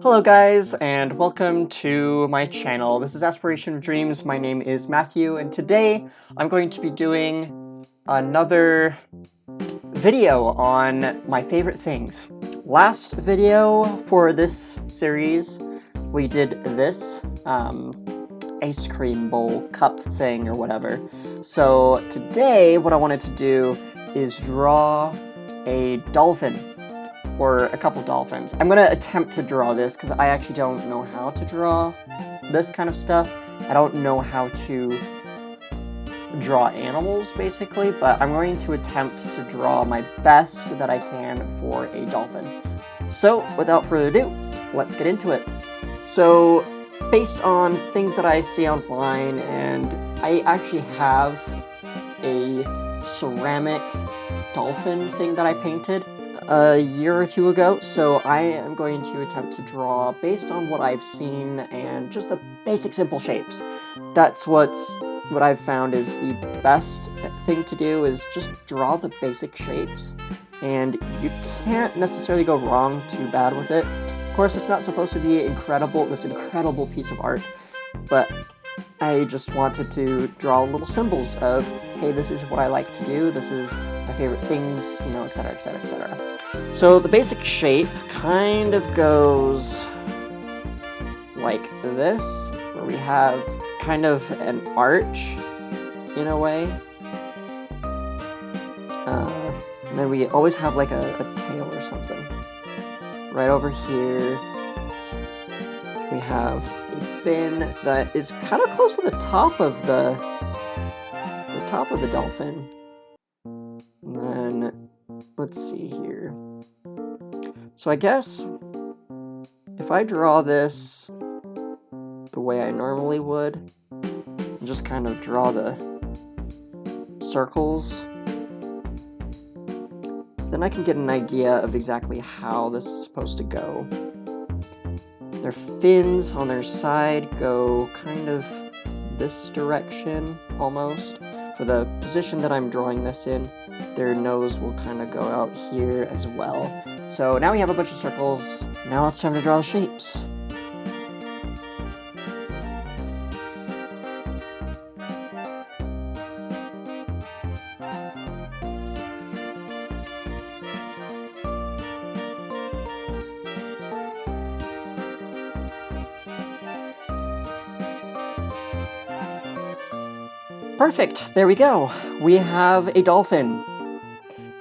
Hello guys, and welcome to my channel. This is Aspiration of Dreams. My name is Matthew, and today I'm going to be doing another video on my favorite things. Last video for this series, we did this ice cream bowl cup thing or whatever. So today what I wanted to do is draw a dolphin. Or a couple dolphins. I'm gonna attempt to draw this because I actually don't know how to draw this kind of stuff. I don't know how to draw animals, basically, but I'm going to attempt to draw my best that I can for a dolphin. So, without further ado, let's get into it. So, based on things that I see online, and I actually have a ceramic dolphin thing that I painted a year or two ago, so I am going to attempt to draw based on what I've seen and just the basic simple shapes. That's what I've found is the best thing to do, is just draw the basic shapes, and you can't necessarily go wrong too bad with it. Of course, it's not supposed to be this incredible piece of art, but I just wanted to draw little symbols of, hey, this is what I like to do, this is my favorite things, you know, etc, etc, etc. So the basic shape kind of goes like this, where we have kind of an arch, in a way. And then we always have like a tail or something. Right over here, we have a fin that is kind of close to the top of the dolphin. And then, let's see here. So I guess if I draw this the way I normally would, and just kind of draw the circles, then I can get an idea of exactly how this is supposed to go. Their fins on their side go kind of this direction, almost. For the position that I'm drawing this in, their nose will kind of go out here as well. So now we have a bunch of circles. Now it's time to draw the shapes. Perfect, there we go. We have a dolphin.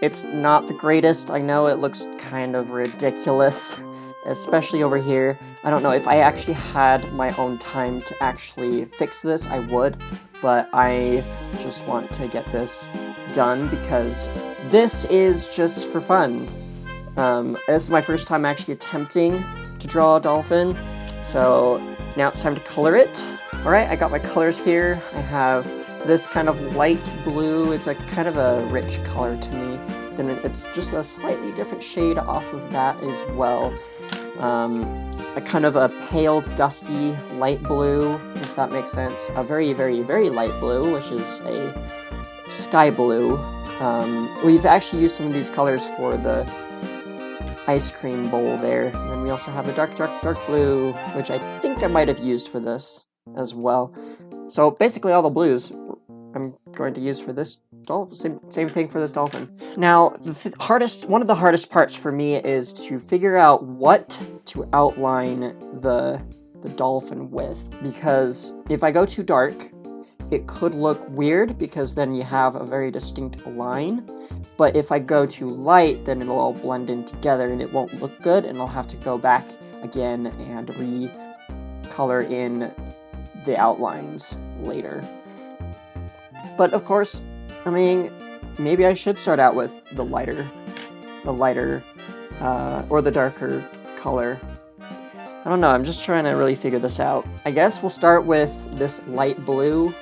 It's not the greatest, I know it looks kind of ridiculous, especially over here. I don't know, if I actually had my own time to actually fix this, I would, but I just want to get this done because this is just for fun. This is my first time actually attempting to draw a dolphin, so now it's time to color it. Alright, I got my colors here. I have this kind of light blue. It's a kind of a rich color to me. Then it's just a slightly different shade off of that as well. A kind of a pale, dusty light blue, if that makes sense. A very, very, very light blue, which is a sky blue. We've actually used some of these colors for the ice cream bowl there. And then we also have a dark, dark, dark blue, which I think I might have used for this as well. So basically all the blues I'm going to use for this dolphin. Same thing for this dolphin. Now, one of the hardest parts for me is to figure out what to outline the dolphin with, because if I go too dark, it could look weird because then you have a very distinct line. But if I go too light, then it'll all blend in together and it won't look good, and I'll have to go back again and recolor in the outlines later. But of course, I mean, maybe I should start out with the lighter, or the darker color. I don't know, I'm just trying to really figure this out. I guess we'll start with this light blue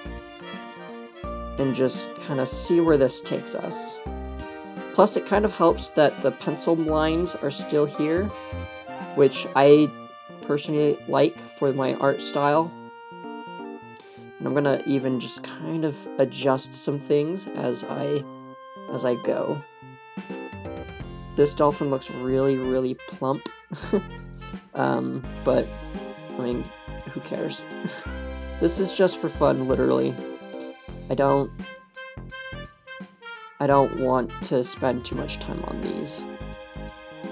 and just kind of see where this takes us. Plus, it kind of helps that the pencil lines are still here, which I personally like for my art style. And I'm gonna even just kind of adjust some things as I go. This dolphin looks really, really plump. But, I mean, who cares? This is just for fun, literally. I don't want to spend too much time on these.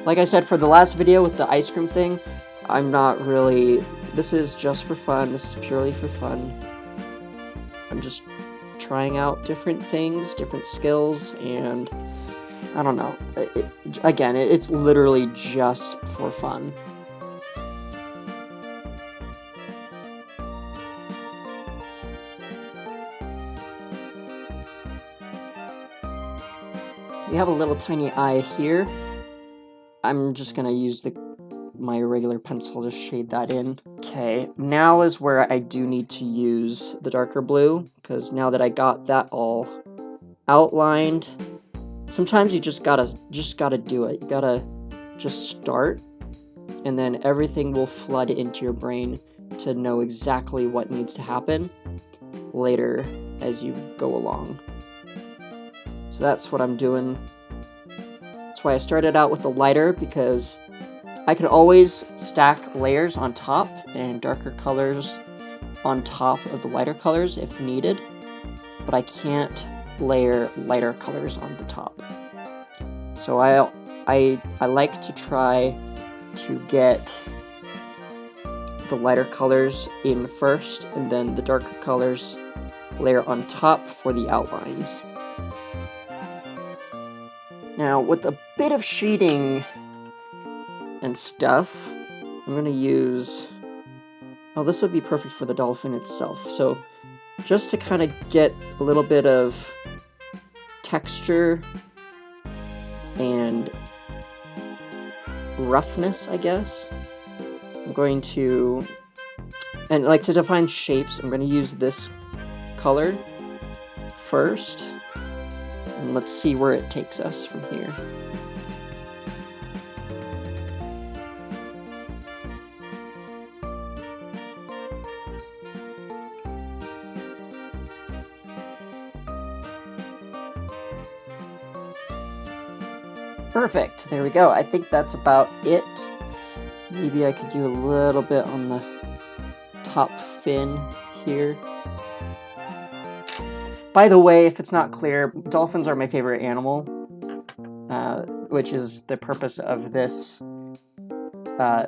Like I said, for the last video with the ice cream thing, I'm not really... This is just for fun. This is purely for fun. I'm just trying out different things, different skills, and I don't know. Again, it's literally just for fun. We have a little tiny eye here. I'm just gonna use my regular pencil to shade that in. Okay, now is where I do need to use the darker blue, because now that I got that all outlined, sometimes you just gotta do it. You gotta just start, and then everything will flood into your brain to know exactly what needs to happen later as you go along. So that's what I'm doing. That's why I started out with the lighter, because I could always stack layers on top and darker colors on top of the lighter colors if needed, but I can't layer lighter colors on the top. So I like to try to get the lighter colors in first, and then the darker colors layer on top for the outlines. Now, with a bit of shading and stuff, I'm gonna use... Oh, this would be perfect for the dolphin itself. So, just to kind of get a little bit of texture and roughness, I guess, I'm going to... And like to define shapes, I'm going to use this color first. And let's see where it takes us from here. Perfect, there we go. I think that's about it. Maybe I could do a little bit on the top fin here. By the way, if it's not clear, dolphins are my favorite animal, which is the purpose of this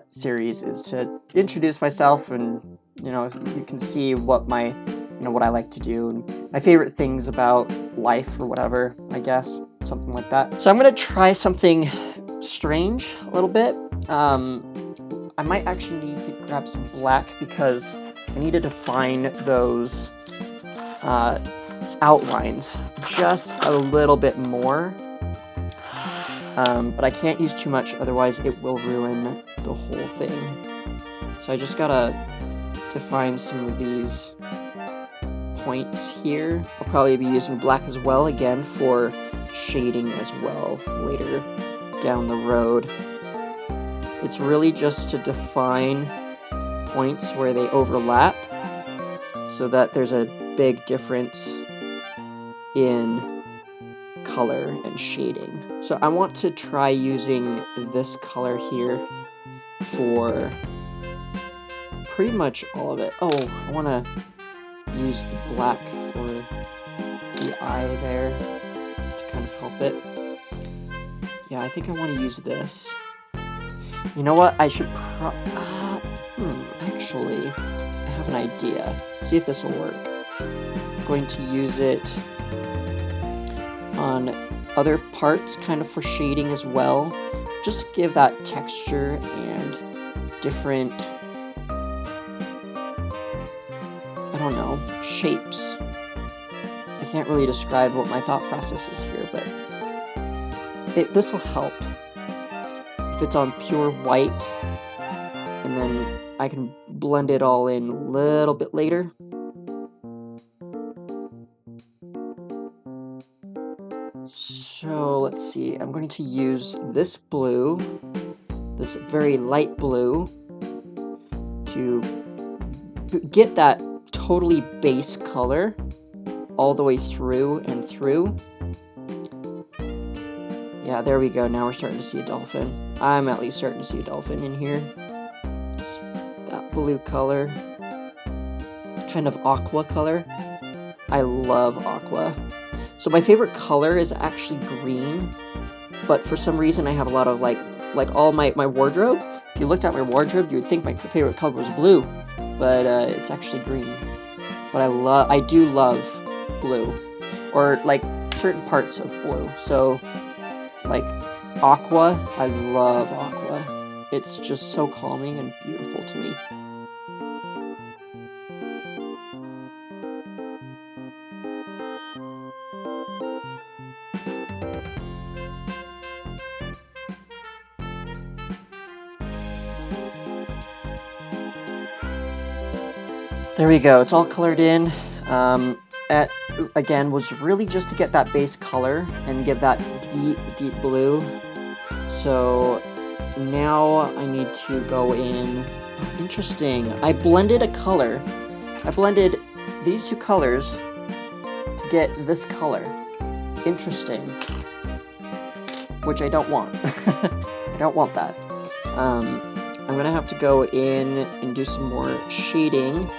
series, is to introduce myself, and you can see what what I like to do and my favorite things about life or whatever, I guess, something like that. So I'm gonna try something strange a little bit. I might actually need to grab some black because I need to define those outlines just a little bit more, but I can't use too much, otherwise it will ruin the whole thing. So I just gotta define some of these points here. I'll probably be using black as well, again, for shading as well later down the road. It's really just to define points where they overlap so that there's a big difference in color and shading. So I want to try using this color here for pretty much all of it. Oh, I want to use the black for the eye there to kind of help it. Yeah, I think I want to use this. You know what? I should actually, I have an idea. See if this will work. I'm going to use it on other parts, kind of for shading as well, just to give that texture and different, I don't know, shapes. I can't really describe what my thought process is here, but this will help. If it's on pure white, and then I can blend it all in a little bit later. So let's see, I'm going to use this blue, this very light blue, to get that totally base color all the way through and through. Yeah, there we go. Now we're starting to see a dolphin. I'm at least starting to see a dolphin in here. It's that blue color. It's kind of aqua color. I love aqua. So my favorite color is actually green, but for some reason I have a lot of like all my wardrobe. If you looked at my wardrobe, you would think my favorite color was blue, but it's actually green. But I do love blue, or like certain parts of blue. So like aqua, I love aqua. It's just so calming and beautiful to me. There we go, it's all colored in. Again, was really just to get that base color and give that deep blue. So now I need to go in. Oh, interesting. I blended a color. I blended these two colors to get this color. Interesting. Which I don't want. I don't want that. I'm gonna have to go in and do some more shading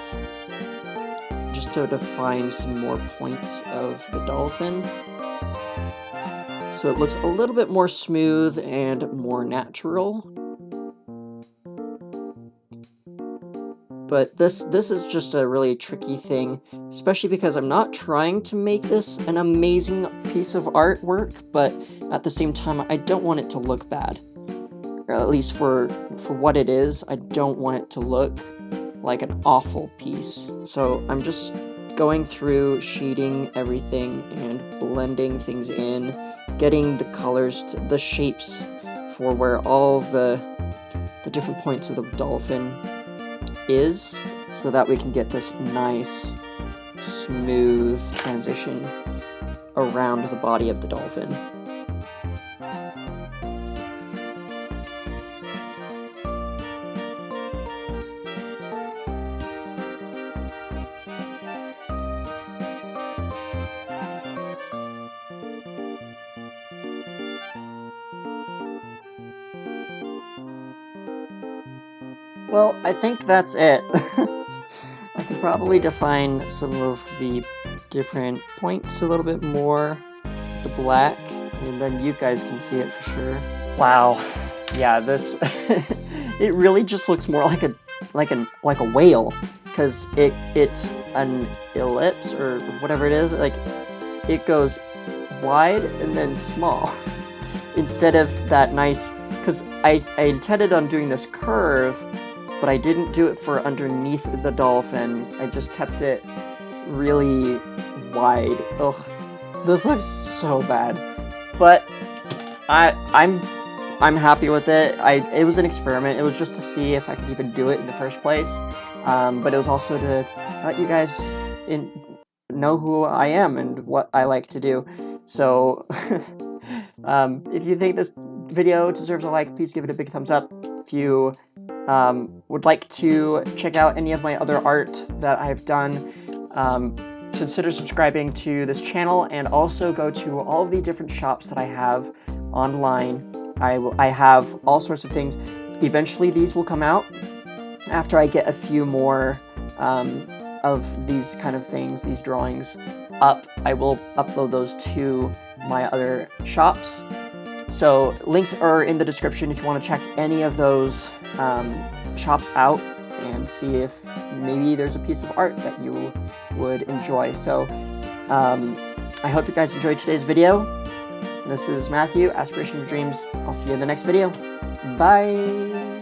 just to define some more points of the dolphin, so it looks a little bit more smooth and more natural. But this is just a really tricky thing, especially because I'm not trying to make this an amazing piece of artwork, but at the same time I don't want it to look bad. Or at least for what it is, I don't want it to look like an awful piece. So I'm just going through shading everything and blending things in, getting the colors, the shapes for where all of the different points of the dolphin is, so that we can get this nice, smooth transition around the body of the dolphin. Well, I think that's it. I can probably define some of the different points a little bit more with the black, and then you guys can see it for sure. Wow, yeah, this it really just looks more like a whale, because it's an ellipse or whatever it is. Like, it goes wide and then small instead of that nice, because I intended on doing this curve, but I didn't do it for underneath the dolphin. I just kept it really wide. Ugh, this looks so bad, but I'm happy with it. It was an experiment. It was just to see if I could even do it in the first place, but it was also to let you guys know who I am and what I like to do. So if you think this video deserves a like, please give it a big thumbs up. If you would like to check out any of my other art that I've done, consider subscribing to this channel, and also go to all of the different shops that I have online. I have all sorts of things. Eventually these will come out after I get a few more of these kind of things, these drawings up. I will upload those to my other shops. So links are in the description if you want to check any of those shops out and see if maybe there's a piece of art that you would enjoy. So I hope you guys enjoyed today's video. This is Matthew, Aspiration of Dreams. I'll see you in the next video. Bye!